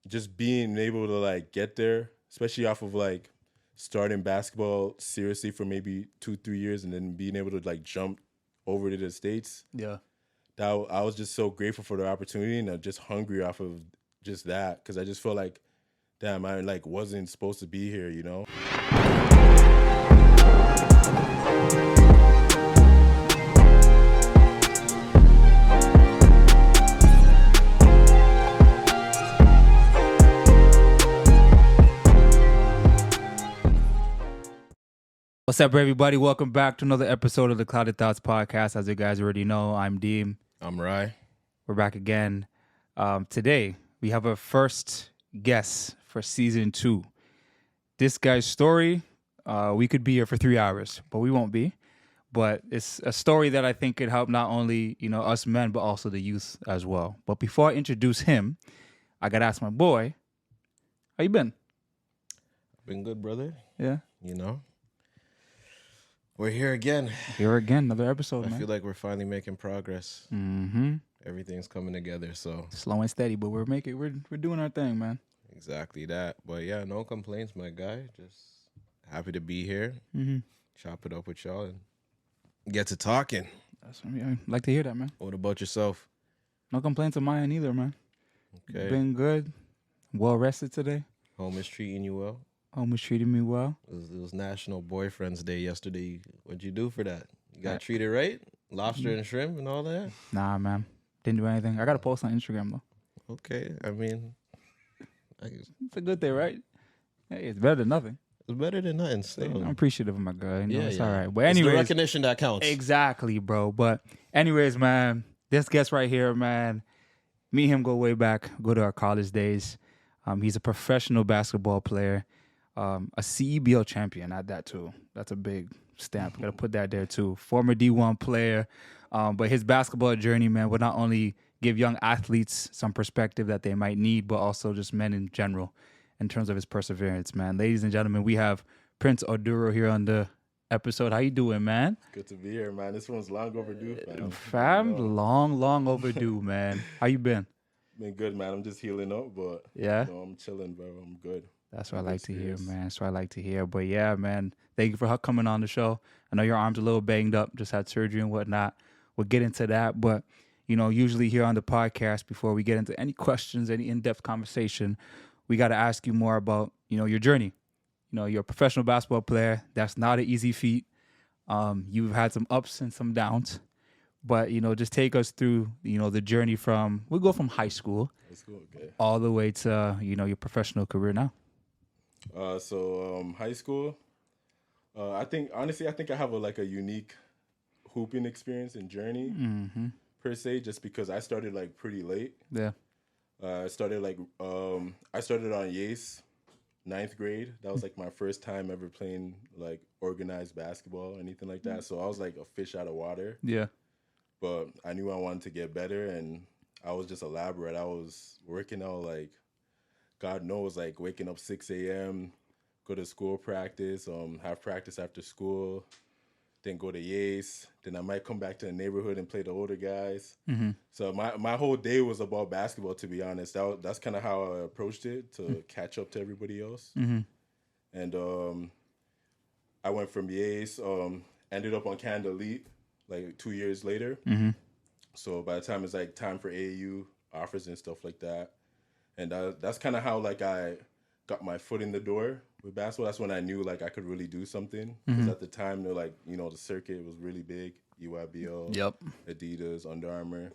just being able to like get there, especially off of like starting basketball seriously for maybe 2-3 years, and then being able to like jump over to the States. Yeah. That I was just so grateful for the opportunity, and just hungry off of just that, because I just felt like, damn, I like wasn't supposed to be here, you know. What's up, everybody? Welcome back to another episode of the Clouded Thoughts podcast. As you guys already know, I'm Deem. I'm Rye. We're back again. Today, we have our first guest for season 2. This guy's story, we could be here for 3 hours, but we won't be. But it's a story that I think could help not only, us men, but also the youth as well. But before I introduce him, I got to ask my boy, how you been? Been good, brother. Yeah. You know, we're here again. Here again, another episode, man. I feel like we're finally making progress. Mm-hmm. Everything's coming together, so Slow and steady, but we're doing our thing, man. exactly that. But yeah, no complaints, my guy. Just happy to be here. Mm-hmm. Chop it up with y'all and get to talking. I'd like to hear that, man. What about yourself? No complaints on my end either, man. Okay. Been good. Well rested today. Home is treating you well. Home was treating me well. It was National Boyfriend's Day yesterday. What'd you do for that? You got treated right? Lobster and shrimp and all that? Nah, man. Didn't do anything. I got to post on Instagram, though. Okay. I mean, It's a good thing, right? Hey, it's better than nothing. it's better than nothing still. I'm appreciative of my guy. It's all right. But It's the anyways, recognition that counts. exactly, bro. But anyways, man, this guest right here, man, me and him go way back, go to our college days. He's a professional basketball player, a CEBL champion at that too. That's a big stamp. Got to put that there too. Former D1 player, but his basketball journey, man, would not only give young athletes some perspective that they might need, but also just men in general in terms of his perseverance, man. Ladies and gentlemen, we have Prince Oduro here on the episode. How you doing, man? Good to be here, man. This one's long overdue, fam. Fam, long overdue, man. How you been? Been good, man. I'm just healing up, but Yeah? I'm chilling, bro. I'm good. That's what I Good like to hear, spirits. man. That's what I like to hear. But yeah, man, thank you for coming on the show. I know your arm's a little banged up, just had surgery and whatnot. We'll get into that. But, usually here on the podcast, before we get into any questions, any in-depth conversation, we got to ask you more about, your journey. You're a professional basketball player. That's not an easy feat. You've had some ups and some downs. But, just take us through, the journey we'll go from high school Let's go, okay. all the way to, your professional career now. So high school, I think I have a unique hooping experience and journey per se, just because I started like pretty late. Yeah. I started on Yace, 9th grade. That was like my first time ever playing like organized basketball or anything like that. So I was like a fish out of water, Yeah. but I knew I wanted to get better, and I was just elaborate. I was working out like, God knows, like waking up 6 a.m., go to school practice, have practice after school, then go to Yace. Then I might come back to the neighborhood and play the older guys. Mm-hmm. So my whole day was about basketball, to be honest. That's kind of how I approached it, to catch up to everybody else. Mm-hmm. And I went from Yace, ended up on Canada Elite like 2 years later. Mm-hmm. So by the time it's like time for AAU offers and stuff like that, and that's kind of how like I got my foot in the door with basketball. That's when I knew like I could really do something. Because at the time, they're like, the circuit was really big. UIBL, Yep. Adidas, Under Armour.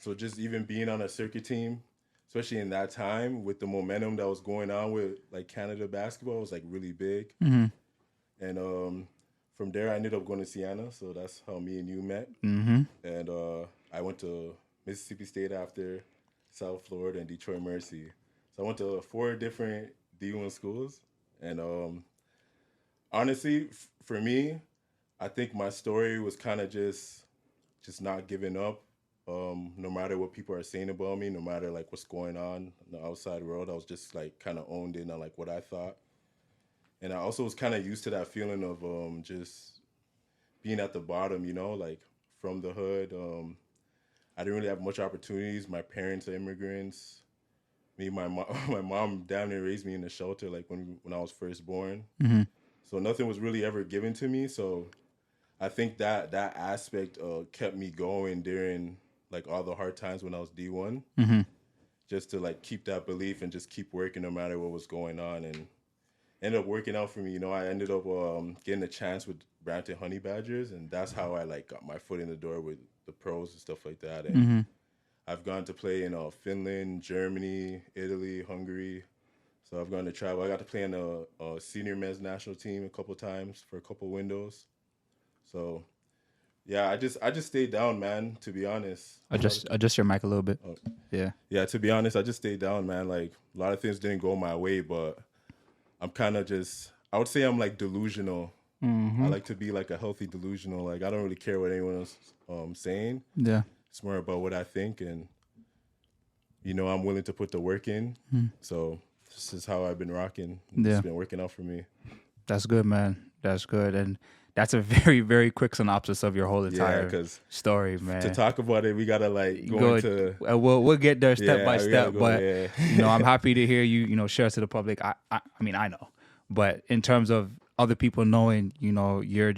So just even being on a circuit team, especially in that time with the momentum that was going on with like Canada basketball, was like really big. Mm-hmm. And from there, I ended up going to Siena. So that's how me and you met. Mm-hmm. And I went to Mississippi State after, South Florida, and Detroit Mercy. So I went to 4 different D1 schools. And honestly, for me, I think my story was kind of just not giving up. No matter what people are saying about me, no matter like what's going on in the outside world, I was just like kind of owned in on like what I thought. And I also was kind of used to that feeling of just being at the bottom, like from the hood. I didn't really have much opportunities. My parents are immigrants. my mom damn near raised me in the shelter like when I was first born. Mm-hmm. So nothing was really ever given to me. So I think that aspect kept me going during like all the hard times when I was D1, Mm-hmm. just to like keep that belief and just keep working no matter what was going on, and ended up working out for me. You know, I ended up getting a chance with Brampton Honey Badgers, and that's how I like got my foot in the door with the pros and stuff like that. And Mm-hmm. I've gone to play in Finland, Germany, Italy, Hungary. So I've gone to travel. I got to play in a senior men's national team a couple times for a couple windows. So yeah, I just stayed down, man. To be honest, Adjust your mic a little bit. Oh. Yeah. Yeah, to be honest, I just stayed down, man. Like a lot of things didn't go my way, but I'm kind of just. I would say I'm like delusional. Mm-hmm. I like to be like a healthy delusional. Like I don't really care what anyone else saying. Yeah. It's more about what I think, and you know I'm willing to put the work in. So this is how I've been rocking. Yeah. It's been working out for me. That's good, man. That's good. And that's a very, very quick synopsis of your whole entire because story, man. to talk about it, we gotta like go into. We'll get there step by we step, gotta go, but yeah. you know, I'm happy to hear you share to the public. I mean, I know, but in terms of other people knowing, you know, your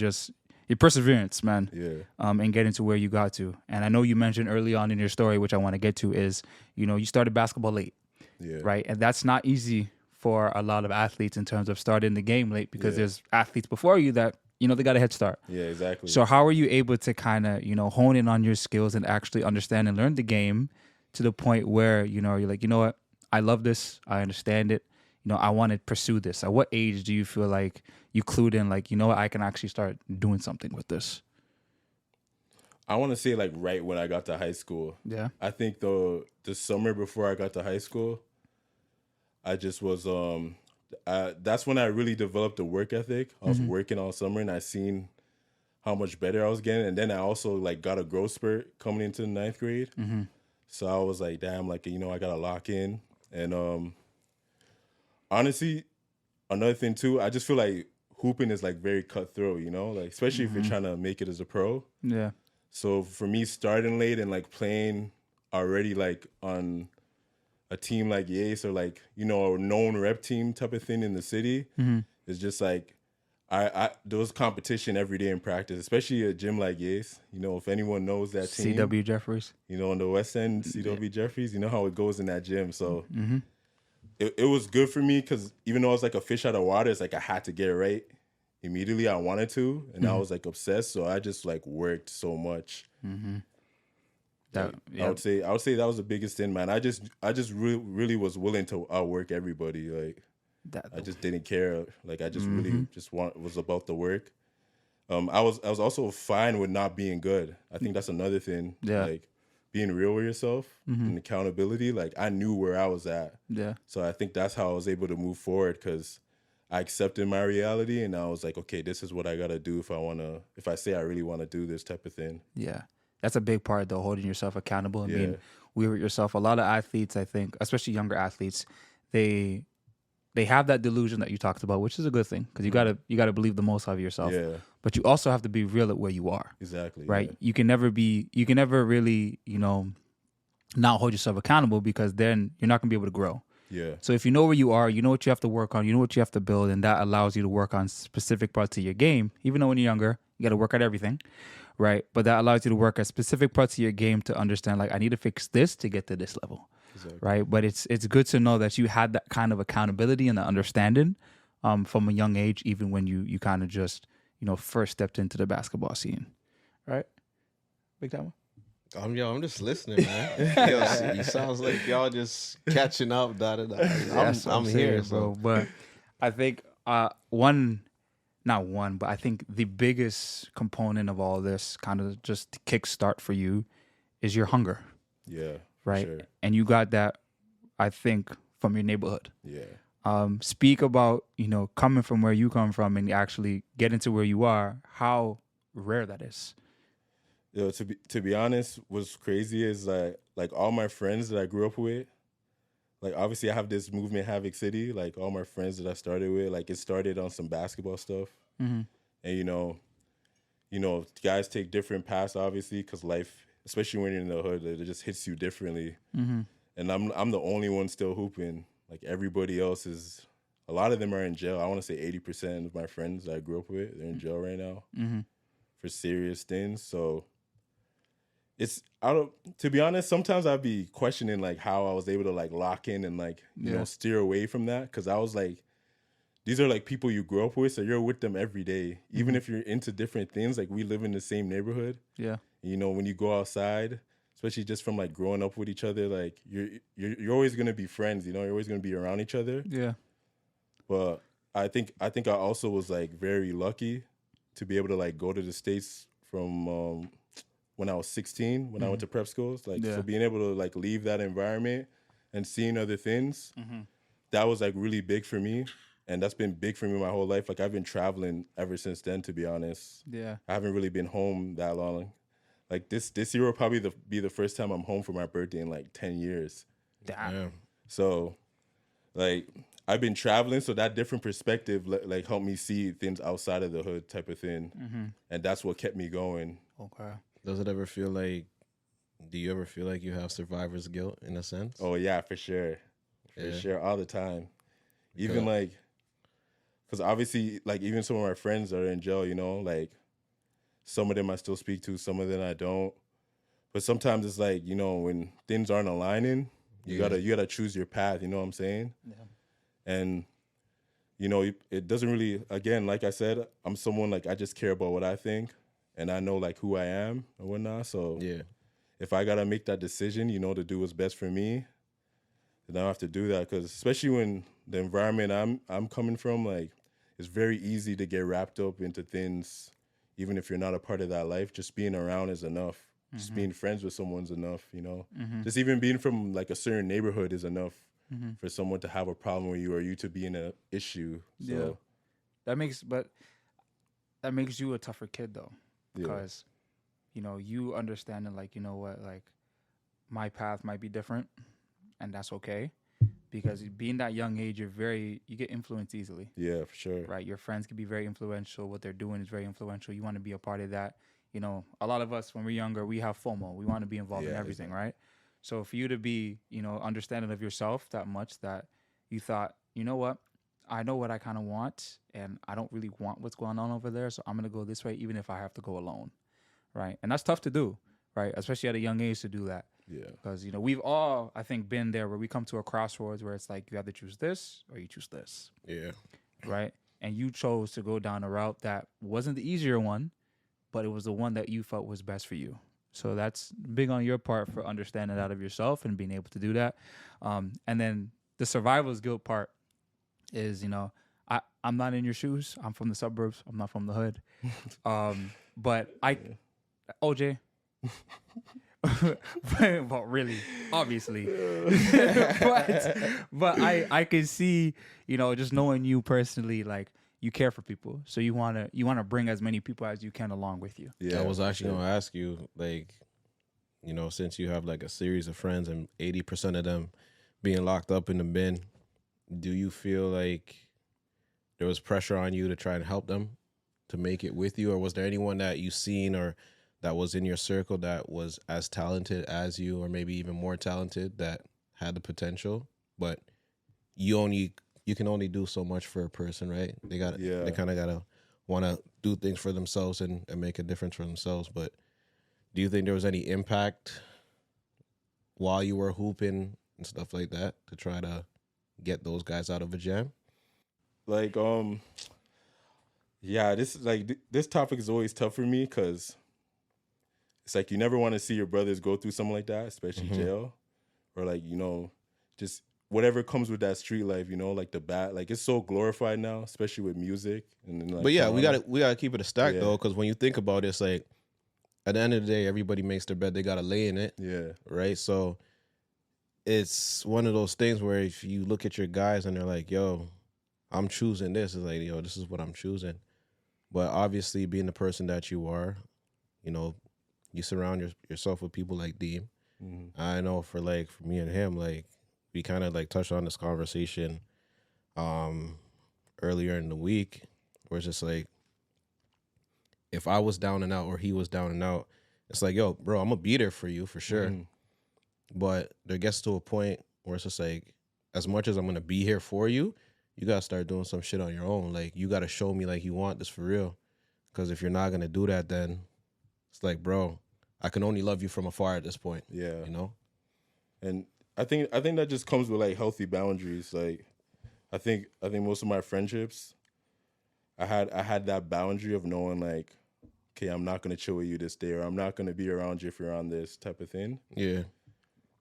perseverance, man, Yeah. And getting to where you got to. And I know you mentioned early on in your story, which I want to get to, is you know you started basketball late, Yeah. right? And that's not easy for a lot of athletes in terms of starting the game late because there's athletes before you that you know they got a head start. Yeah, exactly. So how are you able to kind of, you know, hone in on your skills and actually understand and learn the game to the point where, you know, you're like, you know what, I love this, I understand it, you know, I want to pursue this. At what age do you feel like you clued in, like, you know what, I can actually start doing something with this? I want to say like right when I got to high school. Yeah. I think the summer before I got to high school, I just was that's when I really developed a work ethic. I was working all summer and I seen how much better I was getting, and then I also like got a growth spurt coming into the 9th grade. So I was like, damn, like you know I gotta lock in. And honestly, another thing too, I just feel like hooping is like very cutthroat, you know, like especially if you're trying to make it as a pro. Yeah. So for me, starting late and like playing already like on a team like Yace or like, you know, a known rep team type of thing in the city, is just like there was competition every day in practice, especially a gym like Yace. You know, if anyone knows that team, CW Jeffries. you know, on the West End, CW Jeffries, you know how it goes in that gym. So it was good for me because even though I was like a fish out of water, it's like I had to get it right immediately. I wanted to, and I was like obsessed. So I just like worked so much. That, I would say that was the biggest thing, man. I just really was willing to outwork everybody. Like I just didn't care. Like I just really just was about the work. I was also fine with not being good. I think that's another thing. Yeah. Like being real with yourself and accountability. Like I knew where I was at. Yeah. So I think that's how I was able to move forward because I accepted my reality and I was like, okay, this is what I gotta do if I say I really want to do this type of thing. Yeah. That's a big part, though, holding yourself accountable and Yeah. being real with yourself. A lot of athletes, I think, especially younger athletes, they have that delusion that you talked about, which is a good thing because you gotta believe the most of yourself. Yeah, But you also have to be real at where you are. exactly. Right? Yeah. You can never really, you know, not hold yourself accountable because then you're not gonna be able to grow. Yeah. So if you know where you are, you know what you have to work on, you know what you have to build, and that allows you to work on specific parts of your game. Even though when you're younger, you got to work at everything, right? But that allows you to work at specific parts of your game to understand, like, I need to fix this to get to this level, right? But it's good to know that you had that kind of accountability and the understanding from a young age, even when you kind of just, you know, first stepped into the basketball scene, right? Big time. I'm just listening, man. Yo, it sounds like y'all just catching up. I'm here, bro. so. But I think not one, but I think the biggest component of all this, kind of just to kickstart for you, is your hunger, Yeah. right? Sure. And you got that, I think, from your neighborhood. Yeah. Speak about, you know, coming from where you come from and actually getting to where you are. How rare that is. Yo, to be honest, what's crazy is like all my friends that I grew up with, like obviously I have this movement Havoc City, like all my friends that I started with, like it started on some basketball stuff, and you know, guys take different paths obviously because life, especially when you're in the hood, it just hits you differently. and I'm the only one still hooping. Like everybody else is, a lot of them are in jail. I want to say 80% of my friends that I grew up with, they're in jail right now for serious things. So it's to be honest, sometimes I'd be questioning like how I was able to like lock in and like you know steer away from that, because I was like, these are like people you grew up with, so you're with them every day, even if you're into different things. Like we live in the same neighborhood. Yeah, you know, when you go outside, especially just from like growing up with each other, like you're always gonna be friends. You know, you're always gonna be around each other. Yeah, but I think I also was like very lucky to be able to like go to the States from when I was 16, when I went to prep schools. Like, so being able to like leave that environment and seeing other things, that was like really big for me. And that's been big for me my whole life. Like I've been traveling ever since then, to be honest. Yeah. I haven't really been home that long. Like this year will probably be the first time I'm home for my birthday in like 10 years. Damn. So like I've been traveling, so that different perspective like helped me see things outside of the hood type of thing. And that's what kept me going. Okay. Do you ever feel like you have survivor's guilt in a sense? Oh yeah, for sure. For sure, all the time. Even like, because obviously, like, even some of my friends are in jail, you know, like, some of them I still speak to, some of them I don't. But sometimes it's like, you know, when things aren't aligning, you gotta choose your path, you know what I'm saying? Yeah. And, you know, it doesn't really, again, like I said, I'm someone, like, I just care about what I think, and I know, like, who I am and whatnot. So if I gotta make that decision, you know, to do what's best for me, then I have to do that. Because especially when the environment I'm coming from, like, it's very easy to get wrapped up into things, even if you're not a part of that life. Just being around is enough. Just being friends with someone's enough, you know. Just even being from like a certain neighborhood is enough for someone to have a problem with you or you to be in an issue. So that makes you a tougher kid though, because you know, you understanding like, you know what, like my path might be different, and that's okay. Because being that young age, you get influenced easily. Yeah, for sure. Right, your friends can be very influential. What they're doing is very influential. You want to be a part of that. You know, a lot of us when we're younger, we have FOMO. We want to be involved in everything, exactly. Right? So for you to be, you know, understanding of yourself that much that you thought, you know what, I know what I kind of want, and I don't really want what's going on over there, so I'm gonna go this way, even if I have to go alone, right? And that's tough to do, right? Especially at a young age to do that. Yeah. Because, you know, we've all, I think, been there where we come to a crossroads where it's like you have to choose this or you choose this. Yeah. Right? And you chose to go down a route that wasn't the easier one, but it was the one that you felt was best for you. So that's big on your part for understanding that of yourself and being able to do that. And then the survival's guilt part is, you know, I'm not in your shoes. I'm from the suburbs. I'm not from the hood. But OJ... but really, obviously, but I can see, you know, just knowing you personally, like you care for people, so you wanna bring as many people as you can along with you. Yeah, I was actually gonna ask you, like, you know, since you have like a series of friends and 80% of them being locked up in the bin, do you feel like there was pressure on you to try and help them to make it with you, or was there anyone that you seen or that was in your circle that was as talented as you, or maybe even more talented, that had the potential, but you can only do so much for a person, right? They kind of gotta want to do things for themselves and make a difference for themselves. But do you think there was any impact while you were hooping and stuff like that to try to get those guys out of a jam? Like, yeah, this topic is always tough for me because it's like you never want to see your brothers go through something like that, especially jail, or like, you know, just whatever comes with that street life, you know, like like it's so glorified now, especially with music. And then, like, but yeah, we gotta keep it a stack though, because when you think about it, it's like at the end of the day, everybody makes their bed, they gotta lay in it. Yeah. Right. So it's one of those things where if you look at your guys and they're like, yo, I'm choosing this, it's like, yo, this is what I'm choosing. But obviously being the person that you are, you know, you surround yourself with people like Deem. I know for me and him, like we kind of like touched on this conversation earlier in the week, where it's just like, if I was down and out or he was down and out, it's like, yo, bro, I'm gonna be there for you for sure. But there gets to a point where it's just like, as much as I'm gonna be here for you, you gotta start doing some shit on your own. Like, you gotta show me like you want this for real. Because if you're not gonna do that, then it's like, bro, I can only love you from afar at this point. Yeah. You know? And I think that just comes with like healthy boundaries. Like I think most of my friendships, I had that boundary of knowing like, okay, I'm not gonna chill with you this day, or I'm not gonna be around you if you're on this type of thing. Yeah.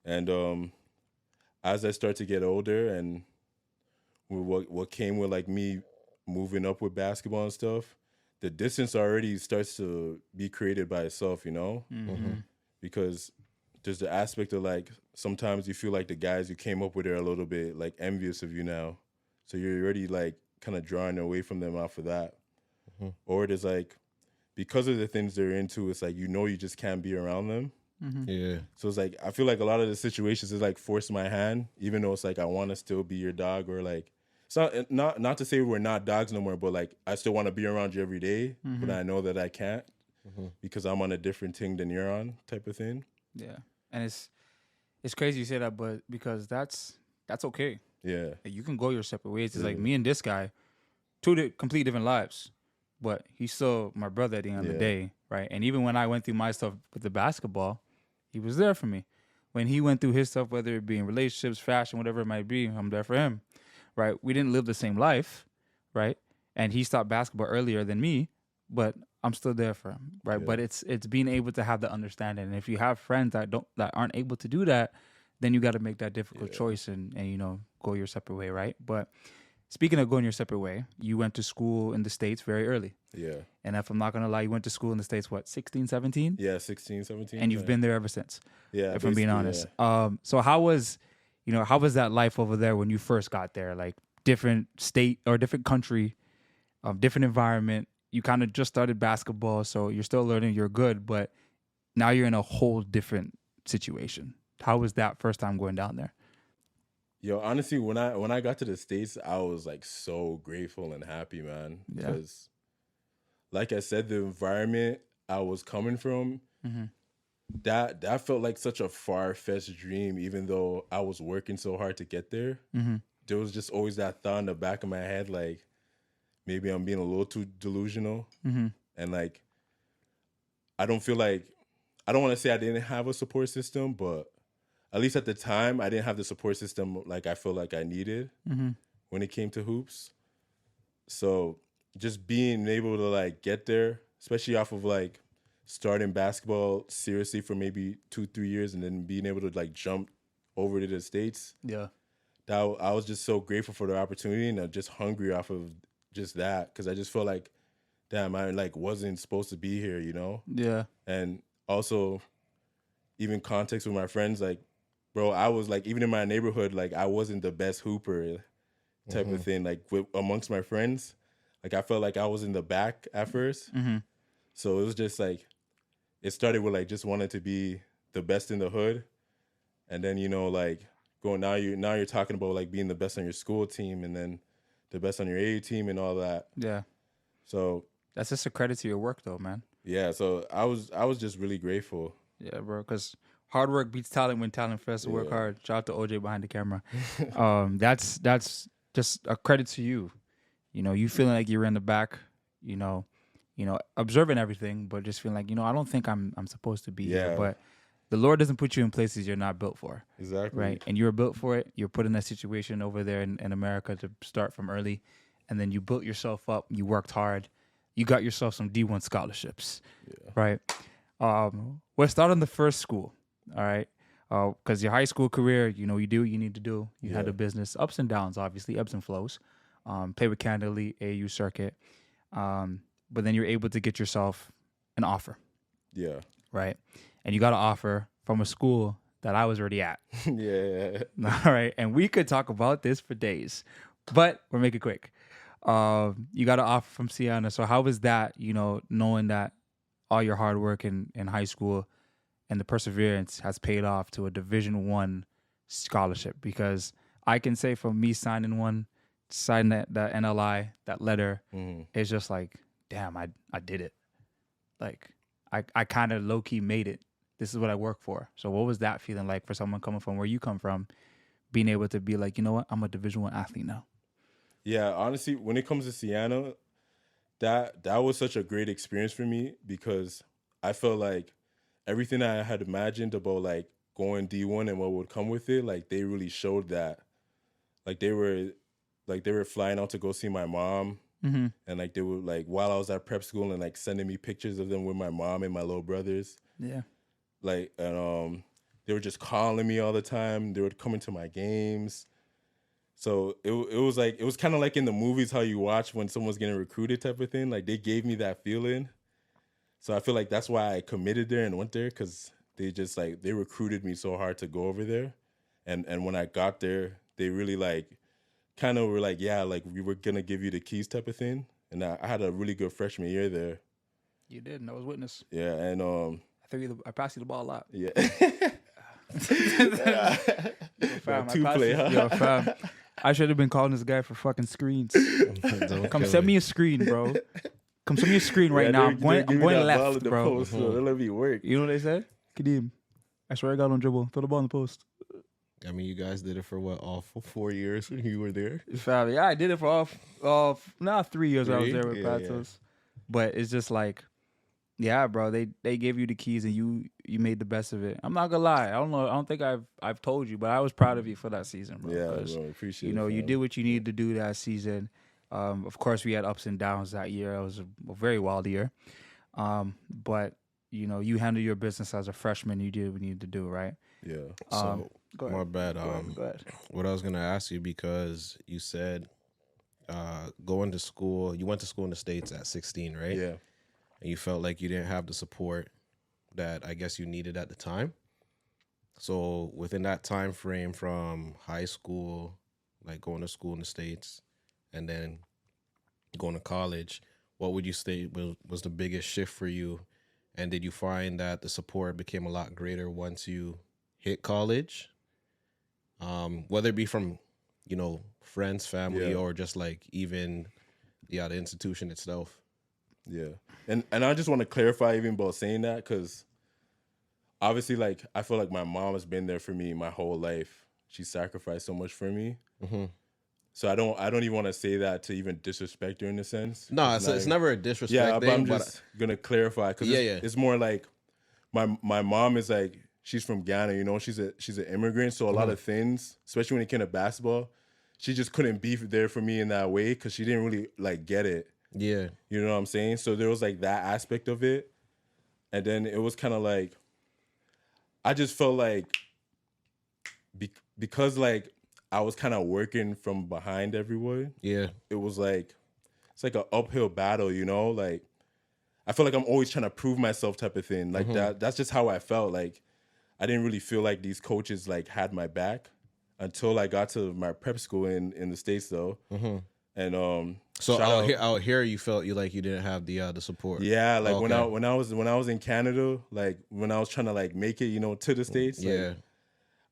And as I start to get older, and with what came with like me moving up with basketball and stuff, the distance already starts to be created by itself, you know? Because there's the aspect of like, sometimes you feel like the guys you came up with are a little bit like envious of you now. So you're already like kind of drawing away from them off of that. Or there's like, because of the things they're into, it's like, you know, you just can't be around them. Yeah. So it's like, I feel like a lot of the situations is like force my hand, even though it's like, I want to still be your dog, or like, it's not to say we're not dogs no more, but like, I still want to be around you every day, but I know that I can't because I'm on a different thing than you're on, type of thing. Yeah, and it's crazy you say that, but because that's okay. Yeah. Like, you can go your separate ways. It's like me and this guy, complete different lives, but he's still my brother at the end of the day, right? And even when I went through my stuff with the basketball, he was there for me. When he went through his stuff, whether it be in relationships, fashion, whatever it might be, I'm there for him, right? We didn't live the same life, right? And he stopped basketball earlier than me, but I'm still there for him, right? Yeah. But it's being able to have the understanding. And if you have friends that aren't able to do that, then you got to make that difficult choice and you know, go your separate way, right? But speaking of going your separate way, you went to school in the States very early. Yeah. And if I'm not going to lie, you went to school in the States, what, 16, 17? Yeah, 16, 17. And you've been there ever since. Yeah, if I'm being basically, honest. So how was that life over there when you first got there? Like, different state or different country, different environment. You kind of just started basketball, so you're still learning, you're good, but now you're in a whole different situation. How was that first time going down there? Yo, honestly, when I got to the States, I was like so grateful and happy, man. Yeah. Because like I said, the environment I was coming from, that felt like such a far-fetched dream, even though I was working so hard to get there. There was just always that thought in the back of my head, like, maybe I'm being a little too delusional. And like, I don't want to say I didn't have a support system, but at least at the time, I didn't have the support system like I feel like I needed when it came to hoops. So just being able to like get there, especially off of like starting basketball seriously for maybe 2-3 years, and then being able to like jump over to the States. Yeah. That I was just so grateful for the opportunity, and I'm just hungry off of just that, because I just felt like, damn, I like wasn't supposed to be here, you know? Yeah. And also, even context with my friends, like, bro, I was like, even in my neighborhood, like, I wasn't the best hooper type of thing. Like, amongst my friends, like, I felt like I was in the back at first. So it was just like, it started with like just wanting to be the best in the hood, and then, you know, like, now you're talking about like being the best on your school team, and then the best on your A team and all that. Yeah. So That's just a credit to your work, though, man. yeah, so I was just really grateful. Yeah, bro, because hard work beats talent when talent fails to work hard. Shout out to OJ behind the camera. That's just a credit to you. You know, you feeling like you're in the back, you know, observing everything, but just feeling like, I don't think I'm supposed to be here. But the Lord doesn't put you in places you're not built for. Exactly. Right? And you're built for it. You're put in that situation over there in America to start from early. And then you built yourself up. You worked hard. You got yourself some D1 scholarships. Yeah. Right? Let's start on the first school. All right? Because your high school career, you do what you need to do. You had a business, ups and downs, obviously, ebbs and flows. Play with Canada Elite, AAU circuit. But then you're able to get yourself an offer. Yeah. Right? And you got an offer from a school that I was already at. Yeah. All right. And we could talk about this for days, but we'll make it quick. You got an offer from Siena. So how was that, knowing that all your hard work in high school and the perseverance has paid off to a Division I scholarship? Because I can say from me signing that NLI, that letter, it's just like, damn, I did it. Like, I kind of low-key made it this is what I work for. So what was that feeling like for someone coming from where you come from, being able to be like, you know what, I'm a Division I athlete now? Yeah, honestly, when it comes to Siena, that was such a great experience for me because I felt like everything I had imagined about like going D1 and what would come with it, like they really showed that. Like they were flying out to go see my mom, Mm-hmm. and like they were like while I was at prep school and like sending me pictures of them with my mom and my little brothers. Yeah. Like and they were just calling me all the time. They would come into my games. So it was kind of like in the movies how you watch when someone's getting recruited type of thing. Like they gave me that feeling. So I feel like that's why I committed there and went there because they just like they recruited me so hard to go over there. And when I got there, they really like kind of were like, yeah, like we were gonna give you the keys type of thing. And I had a really good freshman year there. You did, and I was witness. Yeah, and I passed you the ball a lot. yeah. Fam, Two play, huh? Yo, fam. I should have been calling this guy for fucking screens. Come send me a screen, bro. Come send me a screen right now. I'm going left, bro. Post, so don't let me work. You know what they said? Kadeem, I swear I got on dribble. Throw the ball in the post. I mean, you guys did it for what, all 4 years when you were there? Fam, yeah, I did it for all now 3 years when I was there with Yeah, Patos. But it's just like, yeah, bro, they gave you the keys and you made the best of it. I'm not gonna lie. I don't think I've told you, but I was proud of you for that season, bro. Yeah, 'Cause, bro, appreciate it. you know, you fam. did what you needed to do that season. Of course, we had ups and downs that year. It was a very wild year. But, you know, you handled your business as a freshman. You did what you needed to do, right? Yeah. So, Go ahead. my bad. Go ahead. What I was going to ask you, because you said going to school, you went to school in the States at 16, right? Yeah. And you felt like you didn't have the support that I guess you needed at the time. So within that time frame from high school, like going to school in the States, and then going to college, what would you say was the biggest shift for you? And did you find that the support became a lot greater once you hit college? Whether it be from, you know, friends, family, Yeah. or just like even the institution itself. Yeah. And I just want to clarify even about saying that because obviously, like, I feel like my mom has been there for me my whole life. She sacrificed so much for me. Mm-hmm. So I don't even want to say that to even disrespect her in a sense. No, it's never a disrespect Yeah, but thing. I'm just going to clarify because it's more like my mom is like, she's from Ghana, you know, she's an immigrant. So a lot of things, especially when it came to basketball, she just couldn't be there for me in that way because she didn't really like get it. Yeah. You know what I'm saying? So there was like that aspect of it. And then it was kind of like, I just felt like because like I was kind of working from behind everyone. Yeah. It was like, it's like an uphill battle, you know? Like, I feel like I'm always trying to prove myself type of thing. Like that's just how I felt. Like, I didn't really feel like these coaches like had my back until I got to my prep school in the States though. And So out here, you felt you didn't have the support. yeah, like Okay. when I was in Canada, like when I was trying to like make it, you know, to the States, like, Yeah.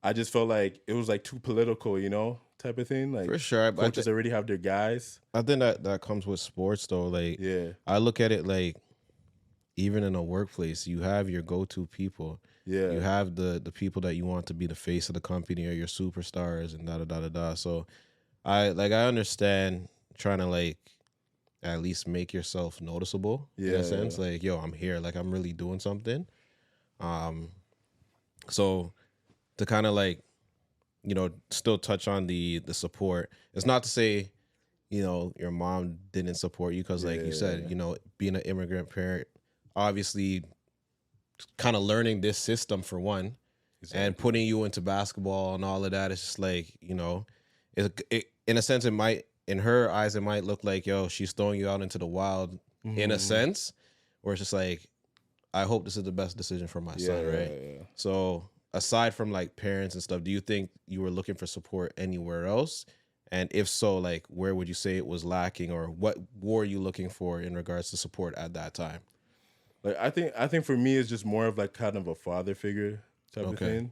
I just felt like it was like too political, you know, type of thing. Like For sure. coaches already have their guys. I think that comes with sports though. Like, Yeah, I look at it like, even in a workplace, you have your go-to people. yeah, You have the people that you want to be the face of the company or your superstars and da da da da da. So I understand trying to like at least make yourself noticeable in Yeah, a sense. yeah. Like, yo, I'm here. Like, I'm really doing something. So to kind of like, you know, still touch on the support. It's not to say, you know, your mom didn't support you because, like you said, you know, being an immigrant parent, obviously kind of learning this system for one, and putting you into basketball and all of that. It's just like, you know, it in a sense, it might, in her eyes, it might look like, yo, she's throwing you out into the wild in a sense, where it's just like, I hope this is the best decision for my son, right? Yeah. So aside from like parents and stuff, do you think you were looking for support anywhere else? And if so, like, where would you say it was lacking, or what were you looking for in regards to support at that time? Like I think for me it's just more of like kind of a father figure type of thing,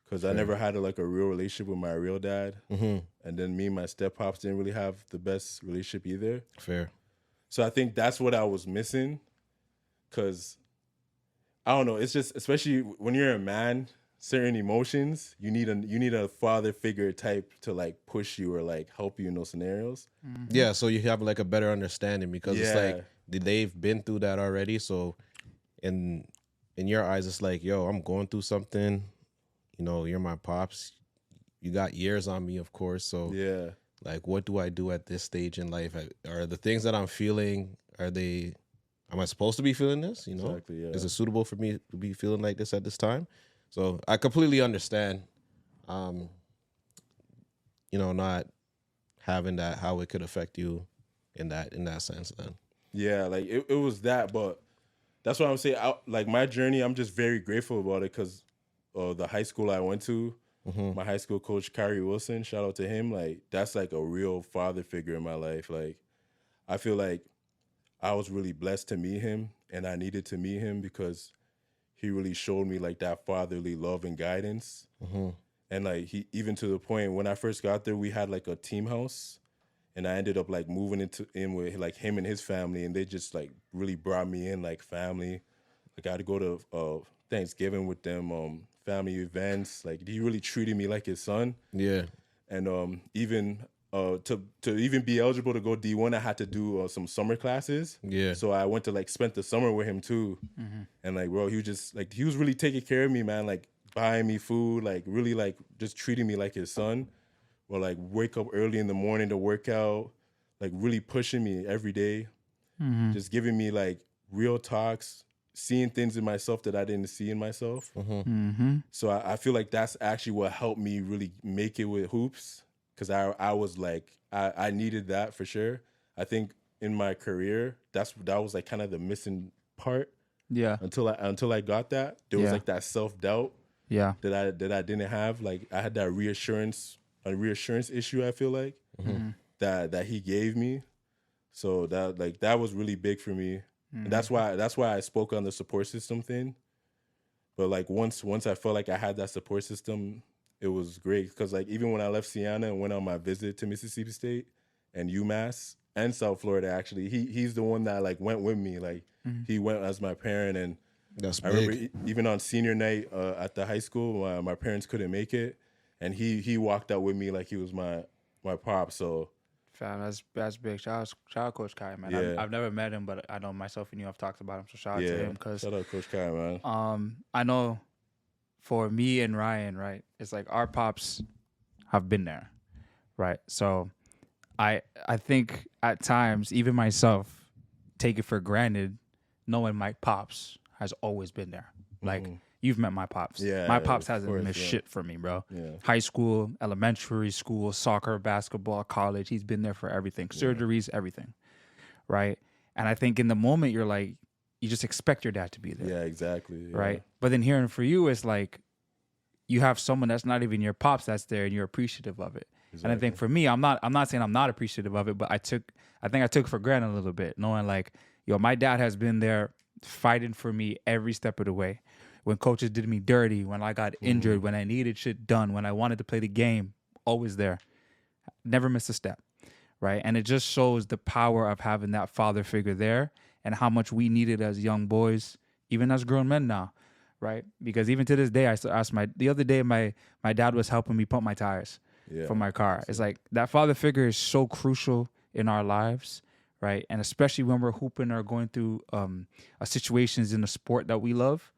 because I never had like a real relationship with my real dad, and then me and my step pops didn't really have the best relationship either. Fair. So I think that's what I was missing, because I don't know. It's just, especially when you're a man, certain emotions, you need a father figure type to like push you or like help you in those scenarios. Yeah, so you have like a better understanding because it's Yeah, like they've been through that already. So in in your eyes, it's like, yo, I'm going through something. You know, you're my pops. You got years on me, of course. So yeah, like, what do I do at this stage in life? Are the things that I'm feeling, am I supposed to be feeling this? You know, exactly. Yeah, is it suitable for me to be feeling like this at this time? So I completely understand, um, not having that, how it could affect you in that sense then. yeah. Like it was that, but that's what I'm saying. Like my journey, I'm just very grateful about it because the high school I went to, my high school coach Kyrie Wilson, shout out to him. Like that's like a real father figure in my life. Like I feel like I was really blessed to meet him, and I needed to meet him because he really showed me like that fatherly love and guidance. And like he, even to the point when I first got there, we had like a team house, and I ended up like moving in with like him and his family, and they just like really brought me in like family. Like I had to go to Thanksgiving with them, family events. Like he really treated me like his son. Yeah. And even to even be eligible to go D1, I had to do some summer classes. Yeah. So I went to like spent the summer with him too. And like, bro, he was really taking care of me, man. Like buying me food, like really like just treating me like his son. Or like wake up early in the morning to work out, like really pushing me every day, just giving me like real talks, seeing things in myself that I didn't see in myself. So I feel like that's actually what helped me really make it with hoops, because I was like I needed that for sure. I think in my career that was like kind of the missing part Yeah. until I got that. There was Yeah. like that self-doubt Yeah. that I didn't have. Like I had that a reassurance issue, I feel like, that he gave me. So that was really big for me. And that's why I spoke on the support system thing. But like once I felt like I had that support system, it was great. Because like even when I left Siena and went on my visit to Mississippi State and UMass and South Florida, actually, he's the one that like went with me. Like he went as my parent. And That's I remember big. even on senior night at the high school, my parents couldn't make it, and he walked out with me like he was my pop. So Fam, that's big. Shout out Coach Kai, man. yeah, I've never met him, but I know myself and you have talked about him. So shout out to yeah. him because Shout out Coach Kai, man. I know for me and Ryan, right, it's like our pops have been there, right? So I think at times, even myself, take it for granted, knowing my pops has always been there. Like you've met my pops. Yeah, My pops of hasn't course, missed yeah. shit for me, bro. Yeah. High school, elementary school, soccer, basketball, college. He's been there for everything. Surgeries, everything. Right? And I think in the moment you're like, you just expect your dad to be there. Yeah, exactly. Yeah. Right? But then hearing for you, it's like you have someone that's not even your pops that's there and you're appreciative of it. And I think for me, I'm not saying I'm not appreciative of it, but I think I took it for granted a little bit, knowing like, yo, my dad has been there fighting for me every step of the way. When coaches did me dirty, when I got injured, when I needed shit done, when I wanted to play the game, always there. Never missed a step. Right? And it just shows the power of having that father figure there and how much we need it as young boys, even as grown men now. Right? Because even to this day, I still ask the other day, my dad was helping me pump my tires for my car. It's like that father figure is so crucial in our lives, right? And especially when we're hooping or going through situations in the sport that we love,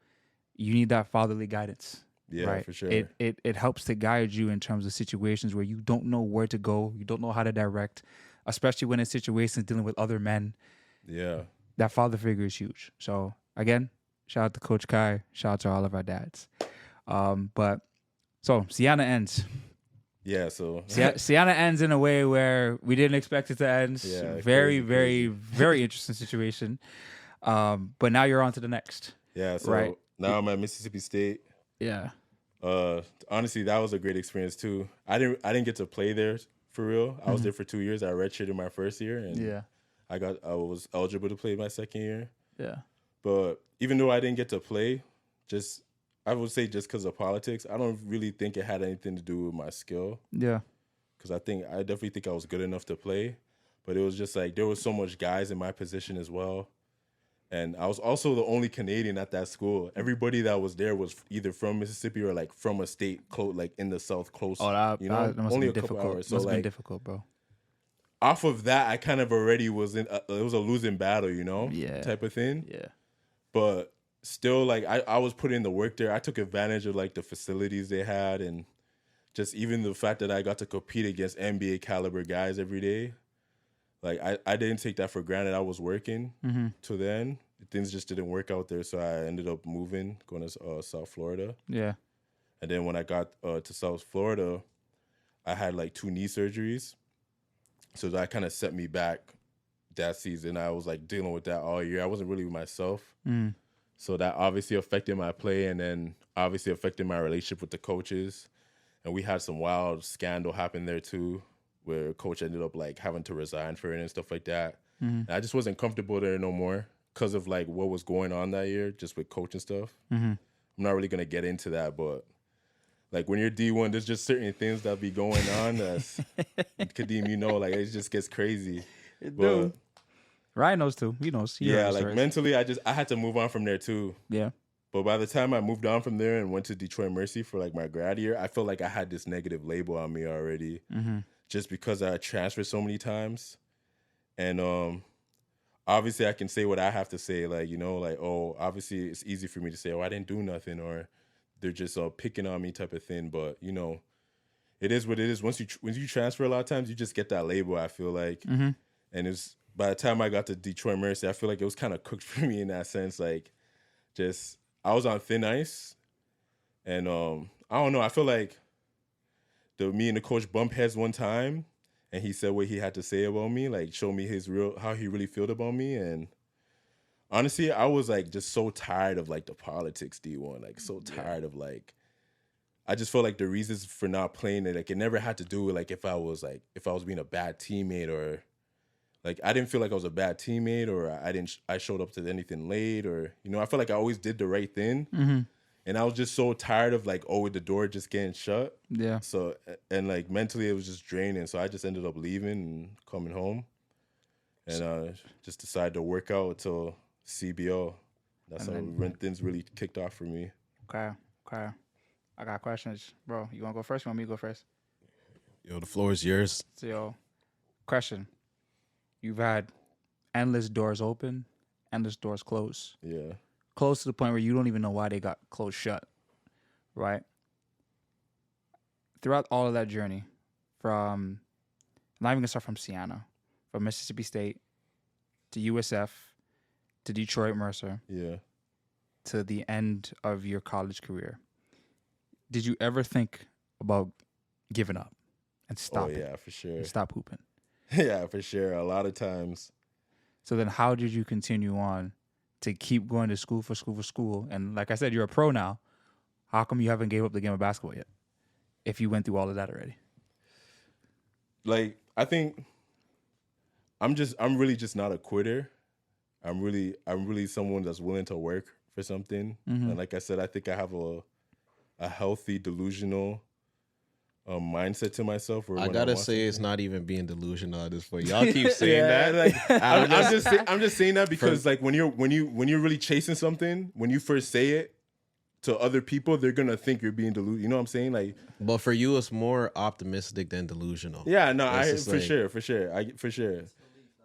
you need that fatherly guidance. Yeah, right? for sure. It helps to guide you in terms of situations where you don't know where to go, you don't know how to direct, especially when in situations dealing with other men. Yeah. That father figure is huge. So again, shout out to Coach Kai, shout out to all of our dads. But so Siena ends. Yeah, so Siena ends in a way where we didn't expect it to end. Yeah, Very, crazy, very, very interesting situation. But now you're on to the next. yeah, so Right. now I'm at Mississippi State. Yeah. Honestly, that was a great experience too. I didn't get to play there for real. I was there for 2 years. I redshirted my first year, and Yeah. I was eligible to play my second year. Yeah. But even though I didn't get to play, I would say just because of politics, I don't really think it had anything to do with my skill. Yeah. Because I definitely think I was good enough to play, but it was just like there was so much guys in my position as well, And I was also the only Canadian at that school. Everybody that was there was either from Mississippi or like from a state close, like in the South close. Oh, that must only have a been couple difficult. hours. So Must have been like difficult, bro. off of that, I kind of already was in. It was a losing battle, Yeah. type of thing. Yeah. But still, like I was putting in the work there. I took advantage of like the facilities they had, and just even the fact that I got to compete against NBA caliber guys every day. Like I didn't take that for granted. I was working to then. Things just didn't work out there, so I ended up moving, going to South Florida. Yeah. And then when I got to South Florida, I had like 2 knee surgeries. So that kind of set me back that season. I was like dealing with that all year. I wasn't really myself. So that obviously affected my play, and then obviously affected my relationship with the coaches. And we had some wild scandal happen there too, where a coach ended up like having to resign for it and stuff like that. And I just wasn't comfortable there no more because of like what was going on that year, just with coaching stuff. I'm not really gonna get into that, but like when you're D1, there's just certain things that be going on that's Kadeem, like it just gets crazy. But Ryan knows too. He knows. He yeah, heard the like stories. mentally, I had to move on from there too. Yeah. But by the time I moved on from there and went to Detroit Mercy for like my grad year, I felt like I had this negative label on me already, just because I transferred so many times. And obviously, I can say what I have to say, like oh, obviously it's easy for me to say, oh, I didn't do nothing, or they're just picking on me type of thing. But it is what it is. When you transfer, a lot of times you just get that label. I feel like, and it's by the time I got to Detroit Mercy, I feel like it was kind of cooked for me in that sense. Like, just I was on thin ice, and I don't know. I feel like me and the coach bumped heads one time, and he said what he had to say about me, like show me how he really felt about me. And honestly, I was like just so tired of like the politics, D1, like so tired of like. I just felt like the reasons for not playing it, like it never had to do with like if I was being a bad teammate, or like I didn't feel like I was a bad teammate, or I showed up to anything late, or I felt like I always did the right thing. And I was just so tired of like the door just getting shut. Yeah. So and like mentally it was just draining. So I just ended up leaving and coming home, and just decided to work out until CBL. That's when things really kicked off for me. Okay. I got questions, bro. You want to go first? You want me to go first? Yo, the floor is yours. So, question. You've had endless doors open, endless doors closed. Yeah. Close to the point where you don't even know why they got closed shut, right? Throughout all of that journey, I'm not even going to start from Siena, from Mississippi State to USF to Detroit Mercer. Yeah. To the end of your college career. Did you ever think about giving up and stopping? Oh, yeah, for sure. And stop hooping? Yeah, for sure. A lot of times. So then how did you continue on to keep going to school? And like I said, you're a pro now. How come you haven't gave up the game of basketball yet? If you went through all of that already. Like, I think I'm really just not a quitter. I'm really someone that's willing to work for something. And like I said, I think I have a healthy, delusional mindset to myself. I gotta say, it's not even being delusional at this point. Y'all keep saying that. Like, I'm just saying that because like when you're really chasing something, when you first say it to other people, they're gonna think you're being delusional. You know what I'm saying? Like, but for you, it's more optimistic than delusional. Yeah, no, for sure.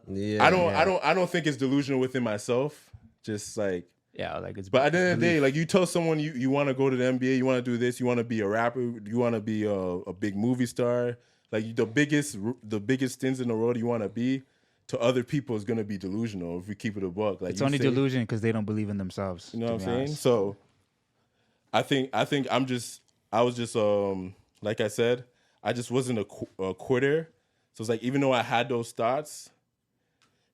Yeah, I don't think it's delusional within myself. Just like. Yeah, like it's. But at the end of the day, like you tell someone you want to go to the NBA, you want to do this, you want to be a rapper, you want to be a big movie star, like the biggest things in the world you want to be, to other people is gonna be delusional if we keep it a buck. Like it's only delusion because they don't believe in themselves. You know what I'm saying? So, I think I was just like I said, I just wasn't a quitter. So it's like even though I had those thoughts,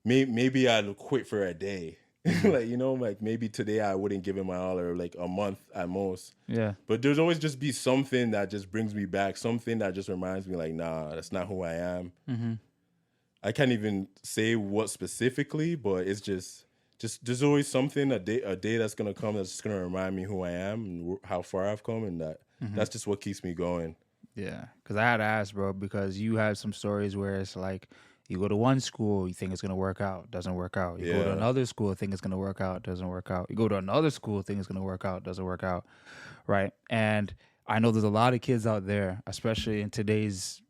maybe I'd quit for a day. Like, like maybe today I wouldn't give it my all, or like a month at most. Yeah. But there's always just be something that just brings me back, something that just reminds me like, nah, that's not who I am. I can't even say what specifically, but it's just there's always something, a day that's going to come that's just going to remind me who I am and how far I've come, and that's just what keeps me going. Yeah. Because I had to ask, bro, because you had some stories where it's like, You go to one school, you think it's gonna work out, doesn't work out. You go to Yeah. another school, think it's gonna work out, doesn't work out. You go to another school, think it's gonna work out, doesn't work out, right? And I know there's a lot of kids out there, especially in today's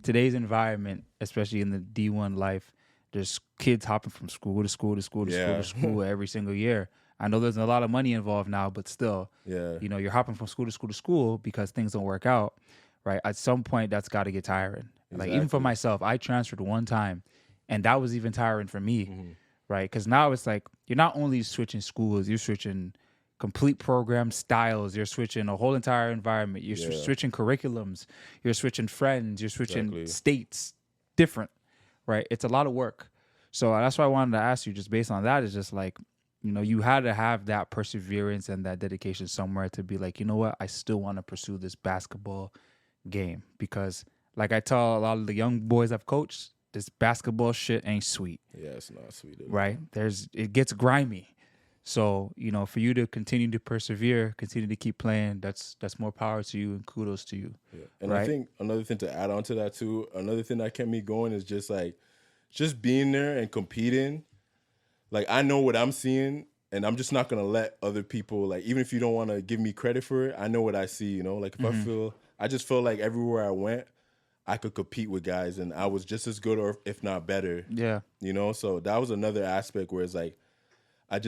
today's environment, especially in the D1 life. There's kids hopping from school to school to school to school Yeah. to school every single year. I know there's a lot of money involved now, but still, Yeah. you know, you're hopping from school to school to school because things don't work out, right? At some point, that's got to get tiring. Like even for Exactly. myself, I transferred one time, and that was even tiring for me, Mm-hmm. right? Because now it's like you're not only switching schools, you're switching complete program styles, you're switching a whole entire environment, you're Yeah. switching curriculums, you're switching friends, you're switching Exactly. states, different, right? It's a lot of work. So that's why I wanted to ask you, just based on that, is just like, you know, you had to have that perseverance and that dedication somewhere to be like, you know what, I still want to pursue this basketball game because, like I tell a lot of the young boys I've coached, this basketball shit ain't sweet, Yeah, it's not sweet at all. right? It gets grimy. So, you know, for you to continue to persevere, continue to keep playing, that's more power to you and kudos to you. Yeah. And Right. I think another thing to add on to that too, another thing that kept me going is just being there and competing. Like I know what I'm seeing, and I'm just not gonna let other people, like, even if you don't want to give me credit for it, I know what I see, you know. Like if I just feel like everywhere I went, I could compete with guys, and I was just as good or if not better, Yeah. you know. So that was another aspect where it's like I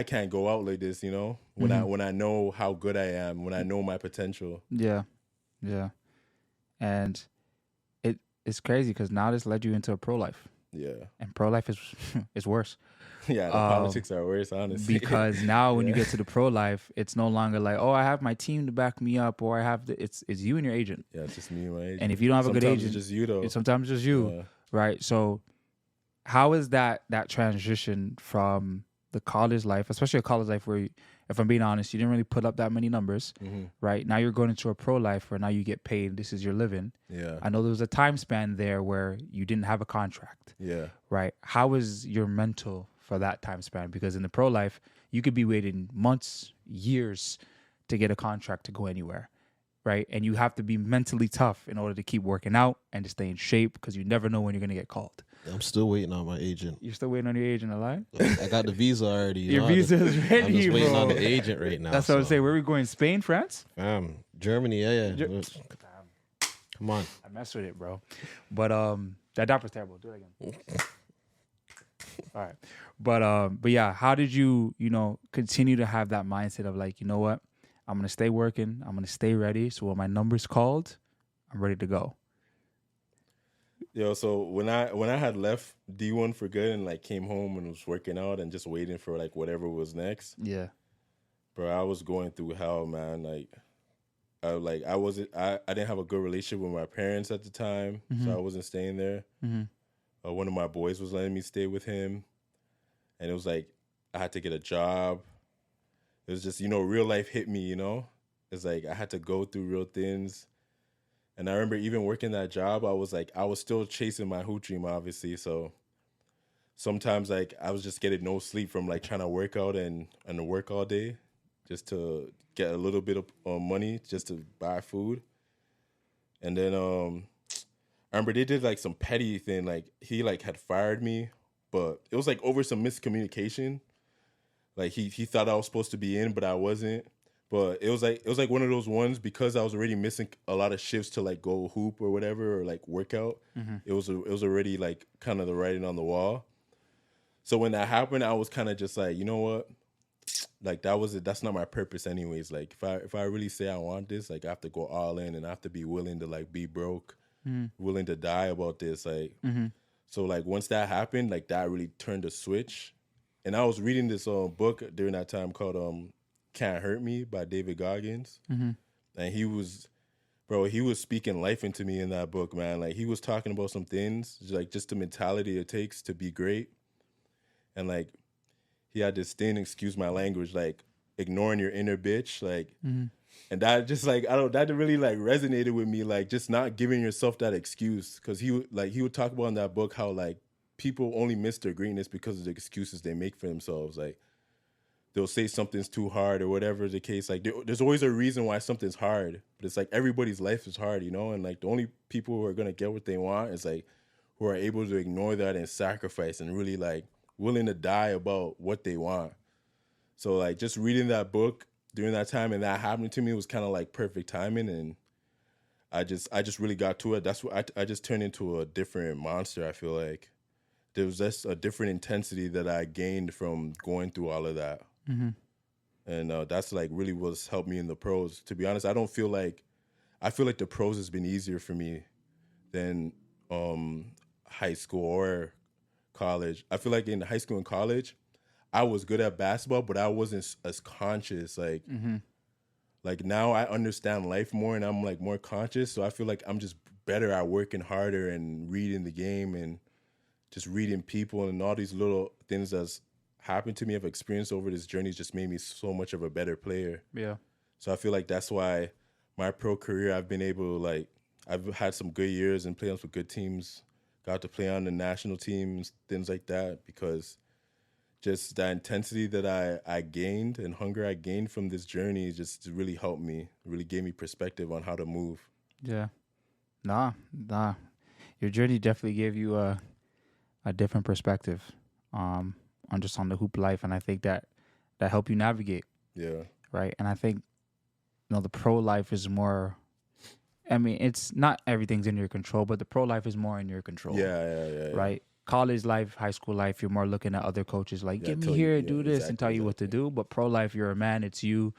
can't go out like this, you know. When I know how good I am, when I know my potential. Yeah. Yeah. And it's crazy because now this led you into a pro life. Yeah, And pro life is worse. yeah. The politics are worse, honestly. Because now when you Yeah. get to the pro life, it's no longer like, oh, I have my team to back me up, or I have it's you and your agent. Yeah, it's just me and my agent. And if you don't have a good Sometimes agent, it's just you though. sometimes it's just you, Yeah. right? So how is that transition from the college life, especially a college life where, if I'm being honest, you didn't really put up that many numbers, right? Now you're going into a pro life where now you get paid. This is your living. Yeah, I know there was a time span there where you didn't have a contract, yeah. right? How is your mental for that time span? Because in the pro life, you could be waiting months, years to get a contract to go anywhere, right? And you have to be mentally tough in order to keep working out and to stay in shape because you never know when you're going to get called. I'm still waiting on my agent. You're still waiting on your agent, alive? I got the visa already. You Your know, visa is I'm ready, just waiting bro. on the agent right now. That's what I'm saying. Where are we going? Spain, France? Germany, yeah. Come on. I mess with it, bro. But that diaper's terrible. Do it again. All right. But yeah, how did you continue to have that mindset of like, you know what? I'm gonna stay working. I'm gonna stay ready. So when my number's called, I'm ready to go. Yo, so when I had left D1 for good and like came home and was working out and just waiting for like whatever was next, Yeah. bro, I was going through hell, man. Like I didn't have a good relationship with my parents at the time, so I wasn't staying there. One of my boys was letting me stay with him, and it was like I had to get a job. It was just, real life hit me, It's like I had to go through real things. And I remember even working that job, I was still chasing my hoop dream, obviously. So sometimes like I was just getting no sleep from like trying to work out and work all day just to get a little bit of money just to buy food. And then I remember they did like some petty thing, like he like had fired me, but it was like over some miscommunication. Like he thought I was supposed to be in, but I wasn't. But it was like one of those ones, because I was already missing a lot of shifts to like go hoop or whatever or like workout. It was already like kind of the writing on the wall. So when that happened, I was kind of just like, you know what? Like that's not my purpose anyways. Like if I really say I want this, like I have to go all in and I have to be willing to like be broke, willing to die about this. Like so like once that happened, like that really turned the switch. And I was reading this book during that time called Can't Hurt Me by David Goggins. And he was speaking life into me in that book, man. Like he was talking about some things, like just the mentality it takes to be great. And like he had this thing, excuse my language, like ignoring your inner bitch, like, and that just like that really like resonated with me, like just not giving yourself that excuse, because he would talk about in that book how like people only miss their greatness because of the excuses they make for themselves. Like they'll say something's too hard or whatever the case. Like there's always a reason why something's hard, but it's like everybody's life is hard, you know. And like the only people who are gonna get what they want is like who are able to ignore that and sacrifice and really like willing to die about what they want. So like just reading that book during that time and that happening to me was kind of like perfect timing, and I just really got to it. That's what I just turned into a different monster. I feel like there was just a different intensity that I gained from going through all of that. Mm-hmm. And that's like really what's helped me in the pros. To be honest, I feel like the pros has been easier for me than high school or college. I feel like in high school and college, I was good at basketball, but I wasn't as conscious. Like now I understand life more and I'm like more conscious. So I feel like I'm just better at working harder and reading the game and just reading people, and all these little things that's happened to me, I've experienced over this journey, just made me so much of a better player. Yeah. So I feel like that's why my pro career, I've been able to like, I've had some good years and played on some good teams, got to play on the national teams, things like that, because just that intensity that I gained and hunger I gained from this journey just really helped me, really gave me perspective on how to move. Yeah. Nah. Your journey definitely gave you a different perspective on just on the hoop life, and I think that helped you navigate. Yeah. Right. And I think, the pro life is more, I mean, it's not everything's in your control, but the pro life is more in your control. Yeah. Right. College life, high school life, you're more looking at other coaches like, get me here, do this, and tell you what to do. But pro life, you're a man, it's you.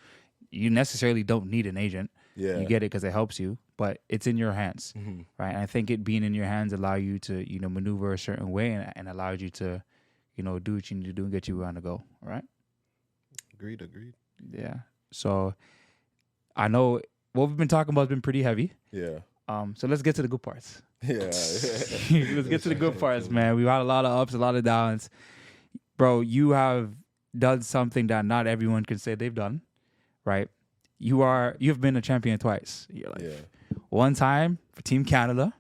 You necessarily don't need an agent. Yeah. You get it because it helps you, but it's in your hands. Mm-hmm. Right. And I think it being in your hands allow you to, maneuver a certain way and allows you to, do what you need to do and get you where you want to go. Right. Agreed. Yeah. So I know what we've been talking about has been pretty heavy. Yeah. So let's get to the good parts. Yeah. Let's get to the good parts, man. We've had a lot of ups, a lot of downs. Bro, you have done something that not everyone can say they've done, right? You've been a champion twice in your life. Yeah. One time for Team Canada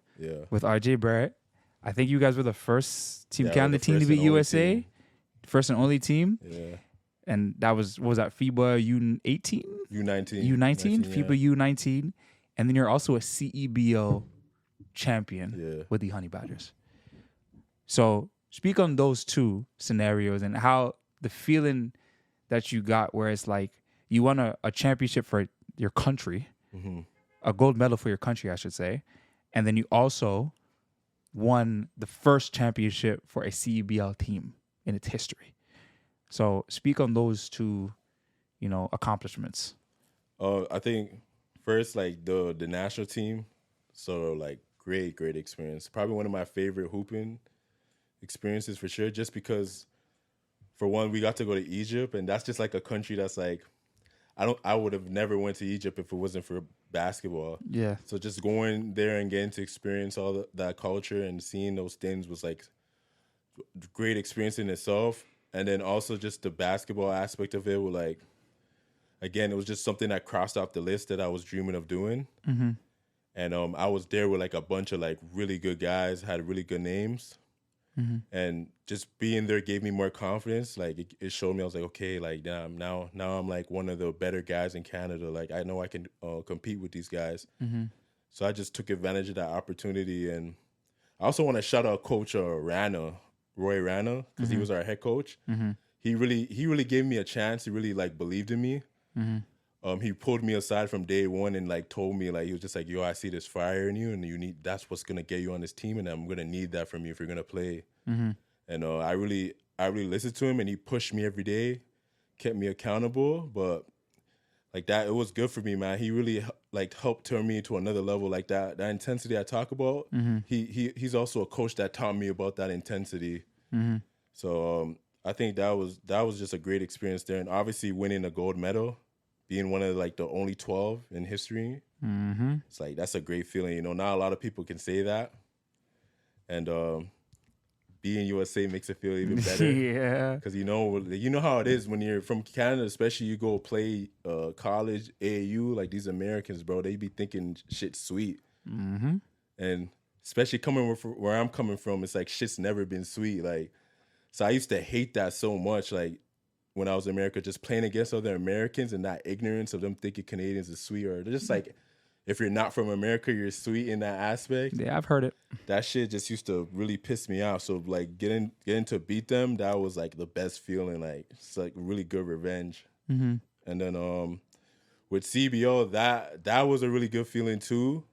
with RJ Barrett. I think you guys were the first Team Canada team to beat USA. Team. First and only team. Yeah. And that was, what was that, FIBA U18? U19. FIBA U19. And then you're also a CEBL champion with the Honey Badgers. So speak on those two scenarios and how the feeling that you got where it's like you won a championship for your country, a gold medal for your country, I should say. And then you also won the first championship for a CEBL team in its history. So speak on those two, accomplishments. I think first, like the national team, so like great experience. Probably one of my favorite hooping experiences for sure, just because for one, we got to go to Egypt, and that's just like a country that's like, I would have never went to Egypt if it wasn't for basketball. Yeah. So just going there and getting to experience all that culture and seeing those things was like great experience in itself. And then also just the basketball aspect of it was like, again, it was just something that crossed off the list that I was dreaming of doing. Mm-hmm. And I was there with like a bunch of like really good guys, had really good names. Mm-hmm. And just being there gave me more confidence. Like it showed me, I was like, okay, like now I'm like one of the better guys in Canada. Like I know I can compete with these guys. Mm-hmm. So I just took advantage of that opportunity. And I also want to shout out Coach Roy Rana, because he was our head coach. Mm-hmm. He really gave me a chance. He really like believed in me. Mm-hmm. He pulled me aside from day one and like told me, like, he was just like, yo, I see this fire in you, and that's what's gonna get you on this team, and I'm gonna need that from you if you're gonna play. Mm-hmm. And I really listened to him, and he pushed me every day, kept me accountable. But like that, it was good for me, man. He really like helped turn me to another level. Like that intensity I talk about. Mm-hmm. He's also a coach that taught me about that intensity. Mm-hmm. So I think that was just a great experience there, and obviously winning a gold medal, being one of like the only 12 in history. Mm-hmm. It's like that's a great feeling. Not a lot of people can say that, and being USA makes it feel even better. Yeah, because you know how it is when you're from Canada, especially you go play college AAU. Like these Americans, bro, they be thinking shit's sweet, and especially coming where I'm coming from, it's like shit's never been sweet. Like, so I used to hate that so much. Like when I was in America, just playing against other Americans and that ignorance of them thinking Canadians is sweet, or they're just like, if you're not from America, you're sweet in that aspect. Yeah, I've heard it. That shit just used to really piss me off. So like getting to beat them, that was like the best feeling. Like it's like really good revenge. Mm-hmm. And then with CBO, that was a really good feeling too.